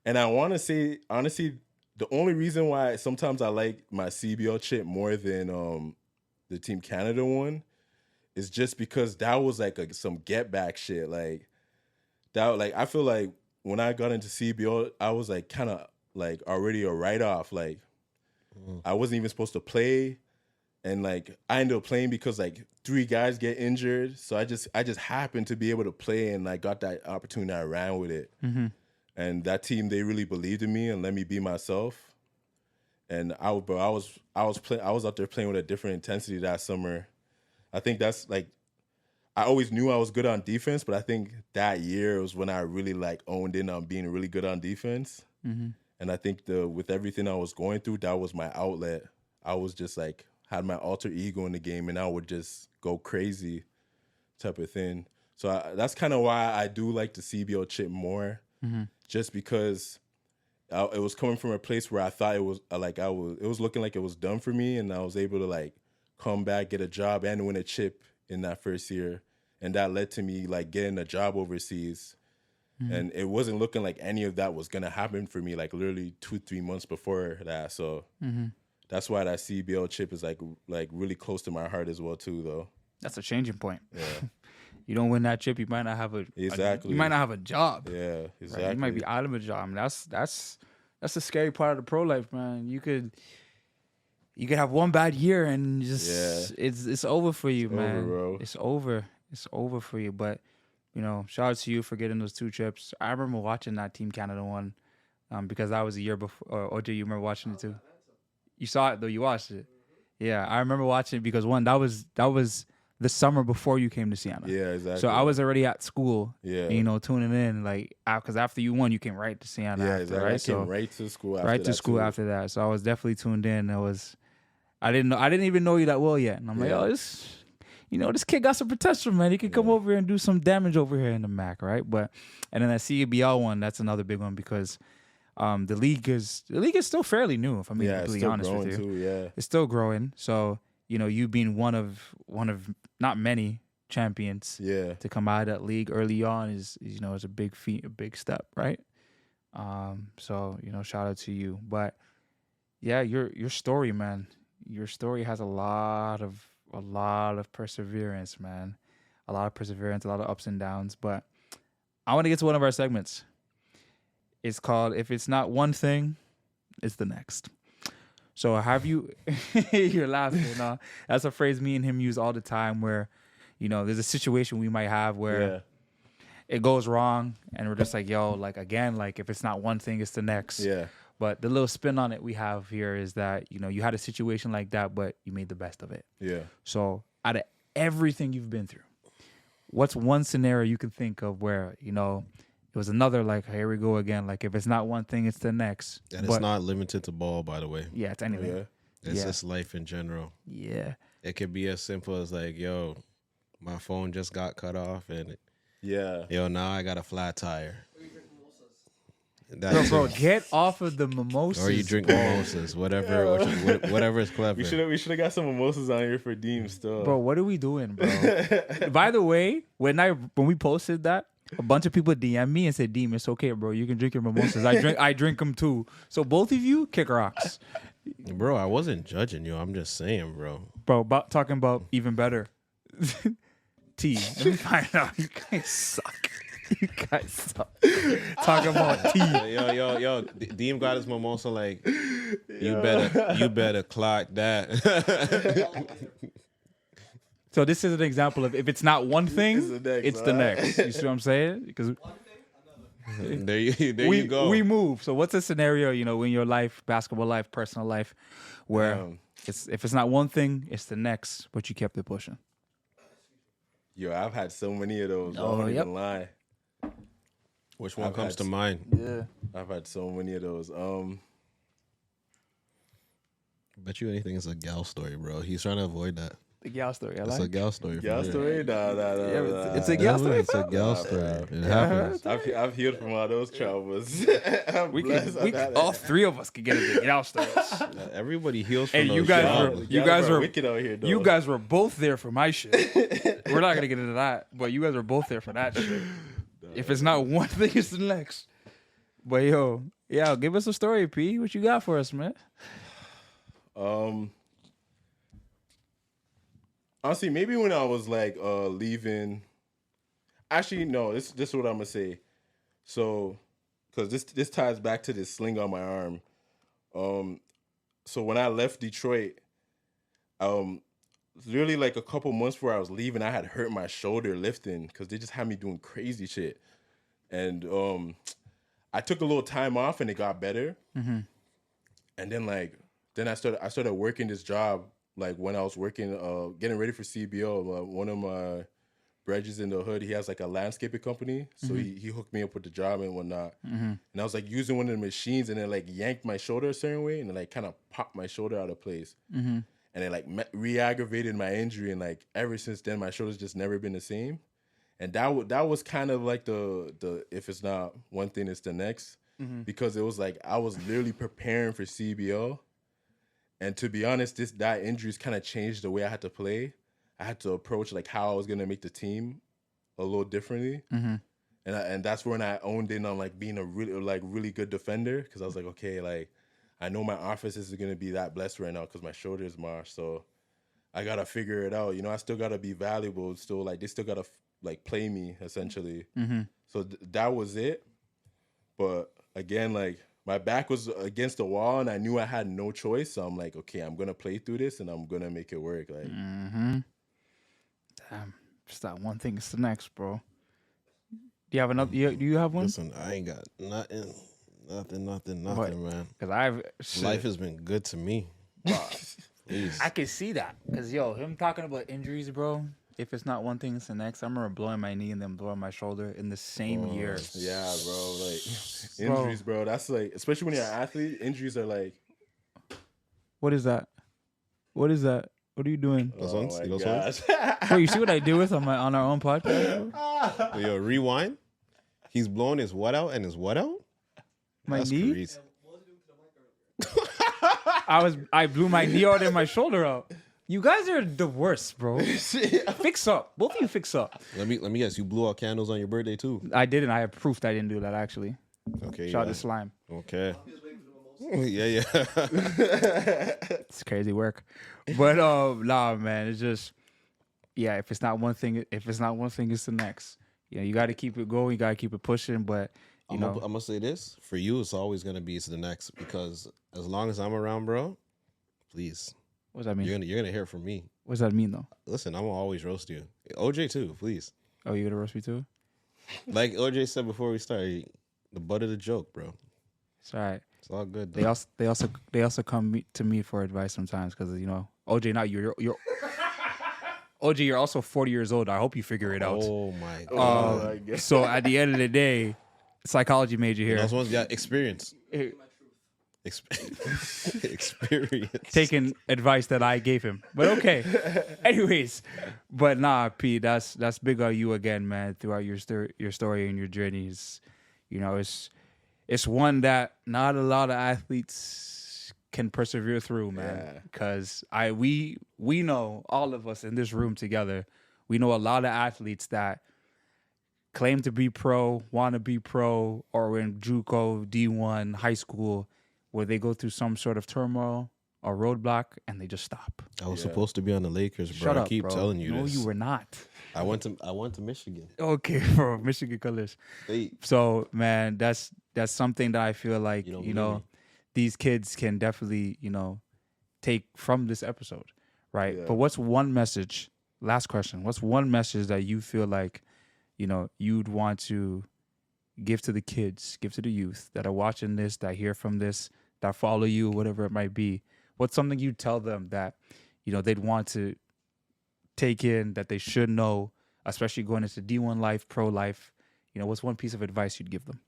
And I want to say honestly, the only reason why sometimes I like my CBO chip more than the Team Canada one is just because that was like some get back shit. Like that, like I feel like when I got into CBO, I was like kind of like already a write off. Like I wasn't even supposed to play, and like I ended up playing because like 3 guys get injured, so I just happened to be able to play, and I got that opportunity. I ran with it. Mm-hmm. And that team, they really believed in me and let me be myself. And I was out there playing with a different intensity that summer. I think that's like, I always knew I was good on defense, but I think that year was when I really like owned in on being really good on defense. Mm-hmm. And I think with everything I was going through, that was my outlet. I was just like, had my alter ego in the game, and I would just go crazy type of thing. So that's kind of why I do like the CBO chip more. Mm-hmm. Just because it was coming from a place where I thought it was it was looking like it was done for me, and I was able to like come back, get a job, and win a chip in that first year, and that led to me like getting a job overseas, and it wasn't looking like any of that was gonna happen for me like literally 2-3 months before that. So that's why that CBL chip is like really close to my heart as well too, though. That's a changing point. Yeah. You don't win that chip, you might not have Exactly. you might not have a job. Yeah, exactly. Right? You might be out of a job. I mean, that's the scary part of the pro life, man. You could have one bad year and just it's over for you, man. Over, bro. It's over. It's over for you. But you know, shout out to you for getting those 2 chips. I remember watching that Team Canada one, because that was a year before. OJ, you remember watching it too? You saw it though. You watched it. Yeah, I remember watching it because that was the summer before you came to Siena. Yeah, exactly. So I was already at school. Yeah. You know, tuning in like because after you won, you came right to Siena. Yeah, after, exactly. Right? I came right to school after right to that, school too. after that. So I was definitely tuned in. I didn't even know you that well yet. And I'm like, Yeah. oh, this kid got some potential, man. He could come over here and do some damage over here in the MAC, right? And then that CEBL one, that's another big one because the league is still fairly new, if I'm being completely honest with you. Too, yeah. It's still growing. So, you know, you being one of not many champions to come out of that league early on is a big feat, a big step, right? So, you know, shout out to you. But yeah, your story, man. Your story has a lot of perseverance, man. A lot of perseverance, a lot of ups and downs. But I want to get to one of our segments. It's called If It's Not One Thing, It's the Next. So have you you're laughing, huh? That's a phrase me and him use all the time where, you know, there's a situation we might have where it goes wrong and we're just like, yo, like again, like if it's not one thing, it's the next. Yeah. But the little spin on it we have here is that, you know, you had a situation like that, but you made the best of it. Yeah. So out of everything you've been through, what's one scenario you can think of where, you know, it was another like, here we go again. Like if it's not one thing, it's the next. And it's not limited to ball, by the way. Yeah, it's anything. Yeah. It's just life in general. Yeah. It could be as simple as like, yo, my phone just got cut off and yo, now I got a flat tire. Bro, get off of the mimosas. Or you drink mimosas, whatever is clever. We should have got some mimosas on here for Deem still. Bro, what are we doing, bro? By the way, when we posted that, a bunch of people DM me and said, Deem, it's okay, bro. You can drink your mimosas. I drink them too. So both of you kick rocks. Bro, I wasn't judging you. I'm just saying, bro. Bro, talking about even better. T. Let me find out. You guys suck. You guys suck. Talking about T. Yo. Deem got his mimosa like, you better clock that. So this is an example of if it's not one thing, it's the next. You see what I'm saying? Because there you go. We move. So what's a scenario, you know, in your life, basketball life, personal life, where if it's not one thing, it's the next, but you kept it pushing? Yo, I've had so many of those. I won't even lie. Which one comes to mind? Yeah. I've had so many of those. Bet you anything is a gal story, bro. He's trying to avoid that. The gal story. I It's like. a gal story. for Gal real. story? Nah. Yeah, it's a gal story. It's a gal story. It happens. I've healed from all those traumas. I'm We blessed. could, all tee of us could get into gal stories. Everybody heals from And those you guys traumas. were, you guys were, wicked out here, though. you guys were both there for my shit. We're not gonna get into that, but you guys were both there for that shit. If it's not one thing, it's the next. But yo, yeah, give us a story, P. What you got for us, man? Honestly, maybe when I was like leaving. Actually, no. This is what I'm gonna say. So, because this ties back to this sling on my arm. So when I left Detroit, literally like a couple months before I was leaving, I had hurt my shoulder lifting because they just had me doing crazy shit, and I took a little time off and it got better. Mm-hmm. And then I started working this job. Like when I was working, getting ready for CEBL, one of my bridges in the hood, he has like a landscaping company. So he hooked me up with the job and whatnot. Mm-hmm. And I was like using one of the machines and it like yanked my shoulder a certain way and it like kind of popped my shoulder out of place. Mm-hmm. And it like re-aggravated my injury. And like ever since then, my shoulder's just never been the same. And that was kind of like the if it's not one thing, it's the next. Mm-hmm. Because it was like I was literally preparing for CEBL. And to be honest, that injuries kind of changed the way I had to play. I had to approach like how I was gonna make the team a little differently, and that's when I owned in on like being a really good defender because I was like, okay, like I know my offense isn't gonna be that blessed right now because my shoulder is marsh, so I gotta figure it out. You know, I still gotta be valuable. Still, like they still gotta like play me essentially. Mm-hmm. So that was it. But again, like. My back was against the wall, and I knew I had no choice. So I'm like, okay, I'm gonna play through this, and I'm gonna make it work. Like, Damn, just that one thing is the next, bro. Do you have another? Do you have one? Listen, I ain't got nothing, man. Because Life has been good to me. Please. I can see that. Because, yo, him talking about injuries, bro. If it's not one thing, it's the next. I remember blowing my knee and then blowing my shoulder in the same year. Yeah, bro. Like, injuries, bro. That's like, especially when you're an athlete, injuries are like. What is that? What is that? What are you doing? Those ones? Those ones? Bro, you see what I do with on our own podcast, bro? Yo, rewind. He's blowing his what out and his what out? My That's knee? crazy. I blew my knee out and my shoulder out. You guys are the worst, bro. Fix up. Both of you fix up. Let me guess. You blew out candles on your birthday too. I didn't. I have proof that I didn't do that, actually. Okay. Shout out to Slime. Okay. Yeah. It's crazy work. But nah, man. It's just, yeah, if it's not one thing, it's the next. You know, you got to keep it going. You got to keep it pushing. But, you know. I'm going to say this. For you, it's always going to be the next. Because as long as I'm around, bro, please. What does that mean? You're gonna hear from me. What does that mean, though? Listen, I'm gonna always roast you. OJ too, please. Oh, you gonna roast me too? Like OJ said before we started, the butt of the joke, bro. It's all right. It's all good. They also come to me for advice sometimes because you know OJ. Now you're OJ. You're also 40 years old. I hope you figure it out. Oh my god. So at the end of the day, psychology major here. Those ones got experience. Experience. Taking advice that I gave him. But okay. Anyways. But nah, P, that's big on you again, man, throughout your story and your journeys. You know, it's one that not a lot of athletes can persevere through, man. Because we know, all of us in this room together, we know a lot of athletes that claim to be pro, want to be pro, or in JUCO, D1, high school, where they go through some sort of turmoil or roadblock and they just stop. I was supposed to be on the Lakers, bro. Shut up, I keep bro. telling you no, this. No, you were not. I went to Michigan. Okay, for Michigan colors. State. So, man, that's something that I feel like, you know, these kids can definitely, you know, take from this episode, right? Yeah. But what's one message, last question, what's one message that you feel like, you know, you'd want to give to the kids, give to the youth that are watching this, that hear from this, that follow you, whatever it might be? What's something you tell them that, you know, they'd want to take in, that they should know, especially going into D1 life, pro life? You know, what's one piece of advice you'd give them?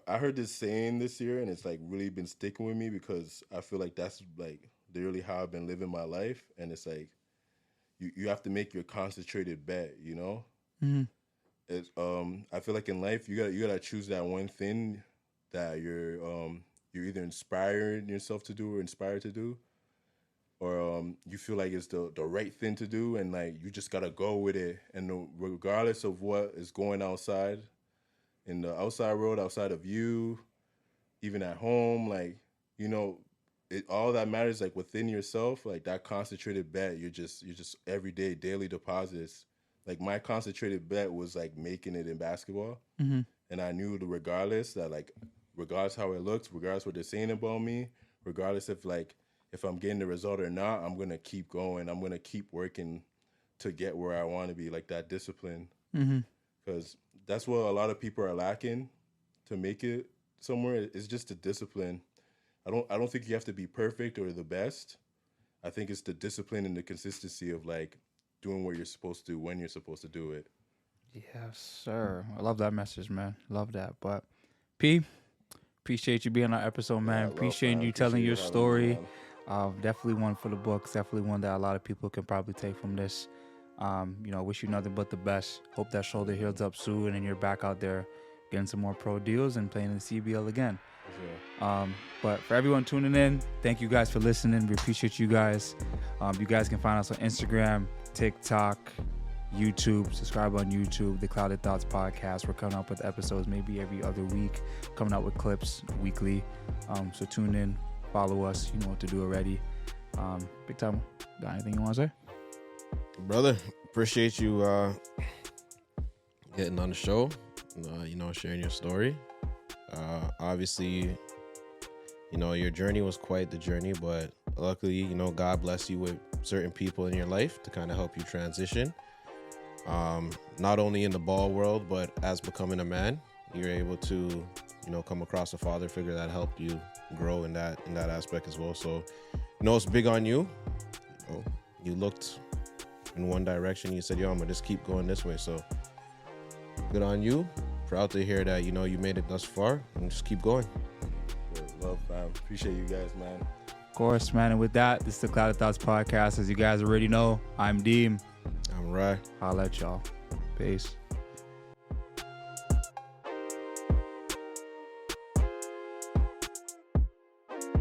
I heard this saying this year, and it's like really been sticking with me because I feel like that's like literally how I've been living my life. And it's like you have to make your concentrated bet, you know? Mm-hmm. It's I feel like in life you gotta choose that one thing that you're either inspiring yourself to do or inspired to do, or you feel like it's the right thing to do, and like you just gotta go with it, and regardless of what is going outside in the outside world, outside of you, even at home, like, you know, all that matters, like within yourself, like that concentrated bet, you're just every day daily deposits. Like my concentrated bet was like making it in basketball, Mm-hmm. and I knew regardless that, like, regardless how it looks, regardless what they're saying about me, regardless if I'm getting the result or not, I'm gonna keep going. I'm gonna keep working to get where I want to be, like that discipline, Mm-hmm. because that's what a lot of people are lacking to make it somewhere. It's just the discipline. I don't think you have to be perfect or the best. I think it's the discipline and the consistency of like doing what you're supposed to when you're supposed to do it. Yes, sir. I love that message, man. Love that. But P, appreciate you being on our episode, man. Yeah, Appreciate man. you telling your Appreciate you having me, story. man. Definitely one for the books. Definitely one that a lot of people can probably take from this. Wish you nothing but the best. Hope that shoulder heals up soon and you're back out there getting some more pro deals and playing in the CBL again. Sure. But for everyone tuning in, thank you guys for listening. We appreciate you guys. You guys can find us on Instagram, TikTok, YouTube. Subscribe on YouTube, the Clouded Thoughts Podcast. We're coming up with episodes maybe every other week, coming out with clips weekly. So tune in, follow us. You know what to do already. Big Time, got anything you want to say? Brother, appreciate you getting on the show, sharing your story. Obviously, your journey was quite the journey, but luckily, God bless you with certain people in your life to kind of help you transition. Not only in the ball world, but as becoming a man, you're able to, come across a father figure that helped you grow in that aspect as well. So, it's big on you. You looked in one direction, you said, I'm gonna just keep going this way. So good on you. Proud to hear that, you made it thus far, and just keep going. Love, man. Appreciate you guys, man. Of course, man. And with that, this is the Clouded Thoughts Podcast. As you guys already know, I'm Deem. I'm right. I'll let y'all. Peace.